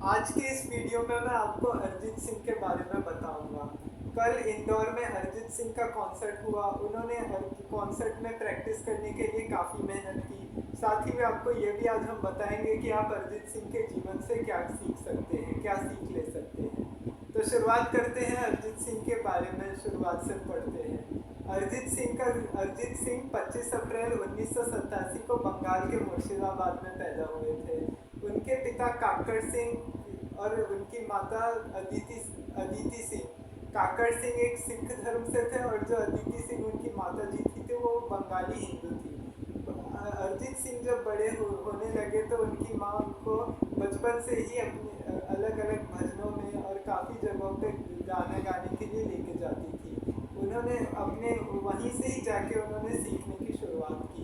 आज के इस वीडियो में मैं आपको अरिजीत सिंह के बारे में बताऊंगा। कल इंदौर में अरिजीत सिंह का कॉन्सर्ट हुआ। उन्होंने कॉन्सर्ट में प्रैक्टिस करने के लिए काफ़ी मेहनत की। साथ ही में आपको ये भी आज हम बताएंगे कि आप अरिजीत सिंह के जीवन से क्या सीख सकते हैं, क्या सीख ले सकते हैं। तो शुरुआत करते हैं अरिजीत सिंह के बारे में। शुरुआत से पढ़ते हैं। अरिजीत सिंह 25 अप्रैल 1987 को बंगाल के मुर्शिदाबाद में पैदा हुए थे। उनके पिता काकड़ सिंह और उनकी माता अदिति अदिति सिंह। काकड़ सिंह एक सिख धर्म से थे और जो अदिति सिंह उनकी माता जी थी वो बंगाली हिंदू थी। अरिजीत सिंह जब होने लगे तो उनकी माँ उनको बचपन से ही अपने अलग अलग भजनों में और काफ़ी जगहों पे गाना गाने के लिए लेके जाती थी। उन्होंने अपने वहीं से ही जाके उन्होंने सीखने की शुरुआत की।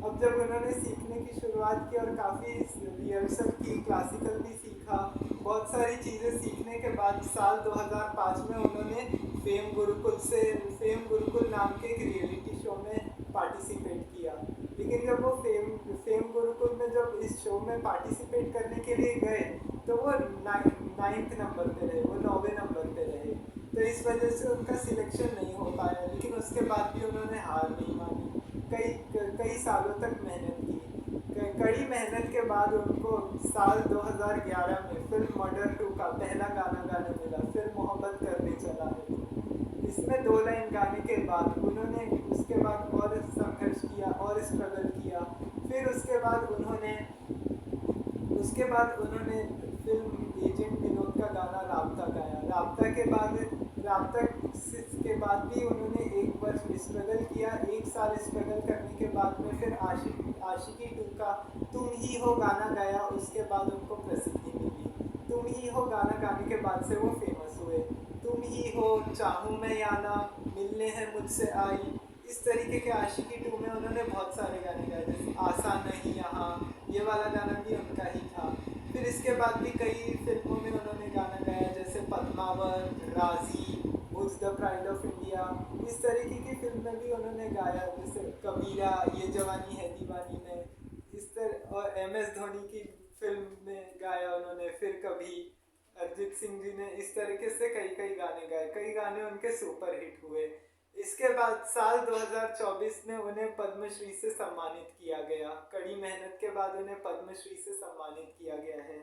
अब जब उन्होंने सीखने की शुरुआत की और काफ़ी रिहर्सल की, क्लासिकल भी सीखा, बहुत सारी चीज़ें सीखने के बाद साल 2005 में उन्होंने फेम गुरुकुल नाम के एक रियलिटी शो में पार्टिसिपेट किया। लेकिन जब वो फेम गुरुकुल में जब इस शो में पार्टिसिपेट करने के लिए गए तो वो नाइन्थ नंबर पे रहे, वो 9वें नंबर पे रहे। तो इस वजह से उनका सिलेक्शन नहीं हो पाया। लेकिन उसके बाद भी उन्होंने हार नहीं मानी। कई कई सालों तक मेहनत की। कड़ी मेहनत के बाद उनको साल 2011 में फिल्म मर्डर 2 का पहला गाना गाने मिला, फिर मोहब्बत करने चला है तू। इसमें 2 लाइन गाने के बाद उन्होंने उसके बाद और संघर्ष किया और स्ट्रगल किया। फिर उसके बाद उन्होंने फिल्म एजेंट विनोद का गाना राबता गाया। राबता के बाद भी उन्होंने एक वर्ष स्ट्रगल किया। एक साल स्ट्रगल करने के बाद में फिर आशिकी 2 का तुम ही हो गाना गाया। उसके बाद उनको प्रसिद्धि मिली। तुम ही हो गाना गाने के बाद से वो फेमस हुए। तुम ही हो, चाहूँ मैं या ना, मिलने हैं मुझसे आई, इस तरीके के आशिकी 2 में उन्होंने बहुत सारे गाने गाए, जैसे आसान नहीं यहाँ, ये वाला गाना भी उनका ही था। फिर इसके बाद भी कई फिल्मों में उन्होंने गाना गाया, जैसे Padmaavat, Raazi, who's the pride of India, इस तरीके की फिल्म में भी उन्होंने गाया, जैसे कबीरा, ये जवानी है दीवानी में, इस तरह। और MS धोनी की फिल्म में गाया उन्होंने। फिर कभी अरिजीत सिंह जी ने इस तरीके से कई कई गाने गाए। कई गाने उनके सुपर हिट हुए। इसके बाद साल 2024 में उन्हें पद्मश्री से सम्मानित किया गया। कड़ी मेहनत के बाद उन्हें पद्मश्री से सम्मानित किया गया है।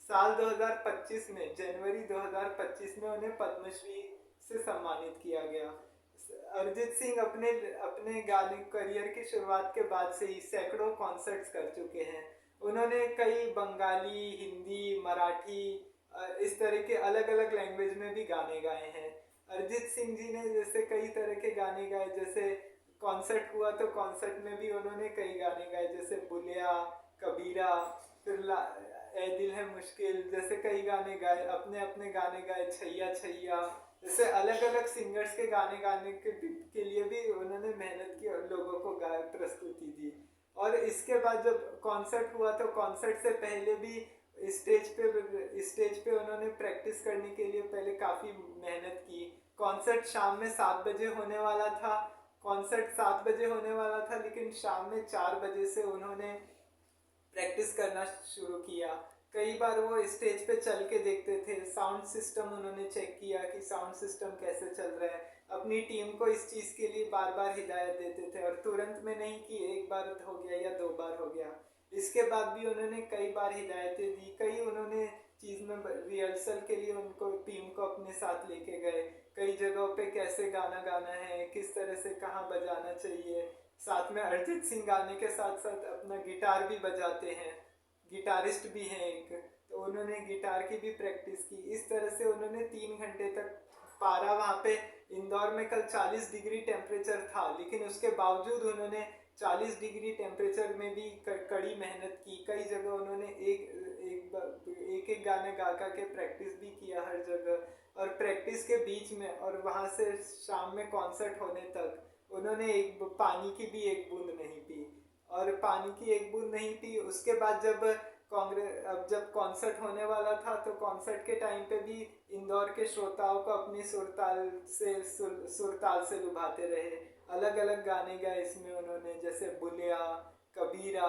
साल 2025 में, जनवरी 2025 में उन्हें पद्मश्री से सम्मानित किया गया। अरिजीत सिंह अपने अपने गाने करियर की शुरुआत के बाद से ही सैकड़ों कॉन्सर्ट्स कर चुके हैं। उन्होंने कई बंगाली, हिंदी, मराठी, इस तरह के अलग अलग लैंग्वेज में भी गाने गाए हैं। अरिजीत सिंह जी ने जैसे कई तरह के गाने गाए, जैसे कॉन्सर्ट हुआ तो कॉन्सर्ट में भी उन्होंने कई गाने गाए, जैसे बुलिया, कबीरा, फिर ए दिल है मुश्किल, जैसे कई गाने गाए। अपने अपने गाने गाए, छैया छैया, जैसे अलग अलग सिंगर्स के गाने गाने के लिए भी उन्होंने मेहनत की और लोगों को गाय प्रस्तुति दी। और इसके बाद जब कॉन्सर्ट हुआ तो कॉन्सर्ट से पहले भी स्टेज पे उन्होंने प्रैक्टिस करने के लिए पहले काफ़ी मेहनत की। कॉन्सर्ट शाम में 7 बजे होने वाला था। लेकिन शाम में 4 बजे से उन्होंने प्रैक्टिस करना शुरू किया। कई बार वो स्टेज पे चल के देखते थे, साउंड सिस्टम उन्होंने चेक किया कि साउंड सिस्टम कैसे चल रहा है। अपनी टीम को इस चीज़ के लिए बार बार हिदायत देते थे, और तुरंत में नहीं कि एक बार हो गया या 2 बार हो गया। इसके बाद भी उन्होंने कई बार हिदायतें दी। कई उन्होंने चीज़ में रिहर्सल के लिए उनको टीम को अपने साथ लेके गए। कई जगहों पे कैसे गाना गाना है, किस तरह से कहाँ बजाना चाहिए। साथ में अरिजीत सिंह गाने के साथ साथ अपना गिटार भी बजाते हैं, गिटारिस्ट भी हैं एक, तो उन्होंने गिटार की भी प्रैक्टिस की। इस तरह से उन्होंने 3 घंटे तक पारा, वहाँ पे इंदौर में कल 40 डिग्री टेम्परेचर था, लेकिन उसके बावजूद उन्होंने 40 डिग्री टेम्परेचर में भी कड़ी मेहनत की। कई जगह उन्होंने एक गाने गा गा के प्रैक्टिस भी किया हर जगह। और प्रैक्टिस के बीच में और वहाँ से शाम में कॉन्सर्ट होने तक उन्होंने पानी की भी एक बूंद नहीं पी। और पानी की एक बूंद नहीं पी। उसके बाद जब कॉन्सर्ट होने वाला था तो कॉन्सर्ट के टाइम पे भी इंदौर के श्रोताओं को अपनी सुरताल से लुभाते रहे। अलग अलग गाने गाए इसमें उन्होंने, जैसे बुलिया, कबीरा,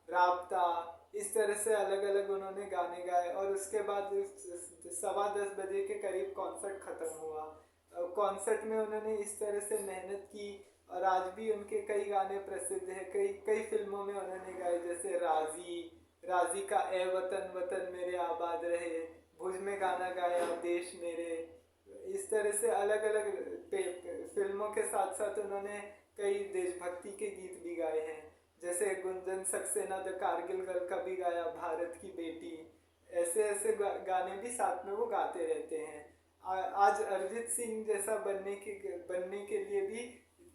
राबता, इस तरह से अलग अलग उन्होंने गाने गाए और उसके बाद 10:15 बजे के करीब कॉन्सर्ट ख़त्म हुआ। कॉन्सर्ट में उन्होंने इस तरह से मेहनत की और आज भी उनके कई गाने प्रसिद्ध हैं। कई कई फिल्मों में उन्होंने गाए, जैसे राजी, राजी का ए वतन वतन मेरे आबाद रहे, भुज में गाना गाया देश मेरे। इस तरह से अलग अलग फिल्मों के साथ साथ उन्होंने कई देशभक्ति के गीत भी गाए हैं, जैसे गुंजन सक्सेना द कारगिल गर्ल का भी गाया, भारत की बेटी। ऐसे ऐसे गाने भी साथ में वो गाते रहते हैं। आज अरिजीत सिंह जैसा बनने के लिए भी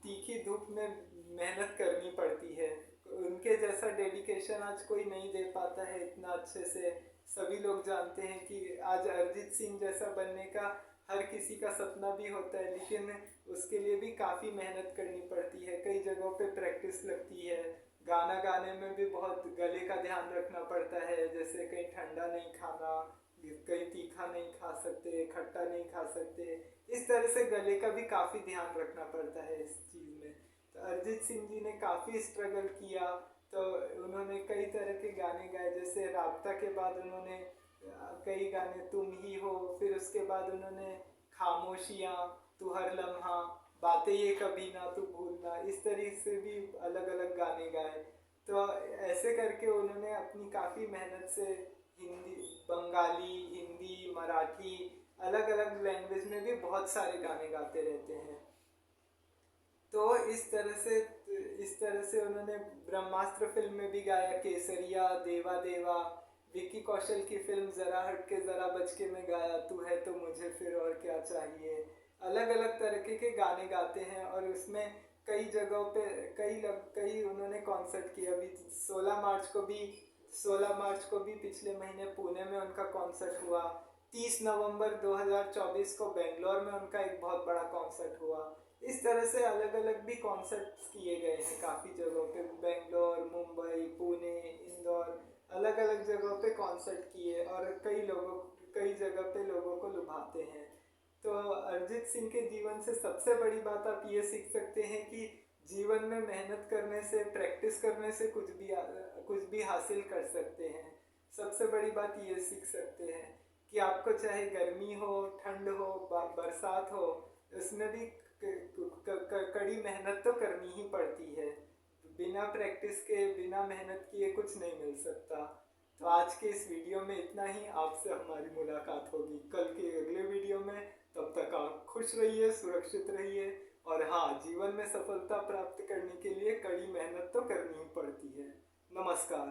तीखी धूप में मेहनत करनी पड़ती है। उनके जैसा डेडिकेशन आज कोई नहीं दे पाता है इतना अच्छे से। सभी लोग जानते हैं कि आज अरिजीत सिंह जैसा बनने का हर किसी का सपना भी होता है, लेकिन उसके लिए भी काफ़ी मेहनत करनी पड़ती है। कई जगहों पे प्रैक्टिस लगती है। गाना गाने में भी बहुत गले का ध्यान रखना पड़ता है, जैसे कहीं ठंडा नहीं खाना, कहीं तीखा नहीं खा सकते, खट्टा नहीं खा सकते। इस तरह से गले का भी काफ़ी ध्यान रखना पड़ता है इस चीज़ में। तो अरिजीत सिंह जी ने काफ़ी स्ट्रगल किया, तो उन्होंने कई तरह के गाने गाए, जैसे राब्ता के बाद उन्होंने कई गाने, तुम ही हो, फिर उसके बाद उन्होंने खामोशियाँ, तू हर लम्हा, बातें ये कभी ना तू भूलना, इस तरीके से भी अलग अलग गाने गाए। तो ऐसे करके उन्होंने अपनी काफ़ी मेहनत से हिंदी, बंगाली, हिंदी, मराठी, अलग अलग लैंग्वेज में भी बहुत सारे गाने गाते रहते हैं। तो इस तरह से उन्होंने ब्रह्मास्त्र फिल्म में भी गाया, केसरिया, देवा देवा, विक्की कौशल की फिल्म जरा हट के जरा बच के में गाया, तू है तो मुझे फिर और क्या चाहिए। अलग अलग तरीके के गाने गाते हैं और उसमें कई जगहों पे कई उन्होंने कॉन्सर्ट किया। अभी 16 मार्च को भी पिछले महीने पुणे में उनका कॉन्सर्ट हुआ। 30 नवंबर 2024 को बेंगलोर में उनका एक बहुत बड़ा कॉन्सर्ट हुआ। इस तरह से अलग अलग भी कॉन्सर्ट किए गए हैं काफ़ी जगहों पे, बेंगलोर, मुंबई, पुणे, इंदौर, अलग अलग जगहों पे कॉन्सर्ट किए और कई जगह पे लोगों को लुभाते हैं। तो अरिजीत सिंह के जीवन से सबसे बड़ी बात आप ये सीख सकते हैं कि जीवन में मेहनत करने से, प्रैक्टिस करने से कुछ भी हासिल कर सकते हैं। सबसे बड़ी बात ये सीख सकते हैं कि आपको चाहे गर्मी हो, ठंड हो, बरसात हो, उसमें भी कड़ी मेहनत तो करनी ही पड़ती है। बिना प्रैक्टिस के, बिना मेहनत किए कुछ नहीं मिल सकता। तो आज के इस वीडियो में इतना ही। आपसे हमारी मुलाकात होगी कल के अगले वीडियो में। तब तक आप खुश रहिए, सुरक्षित रहिए। और हाँ, जीवन में सफलता प्राप्त करने के लिए कड़ी मेहनत तो करनी ही पड़ती है। नमस्कार।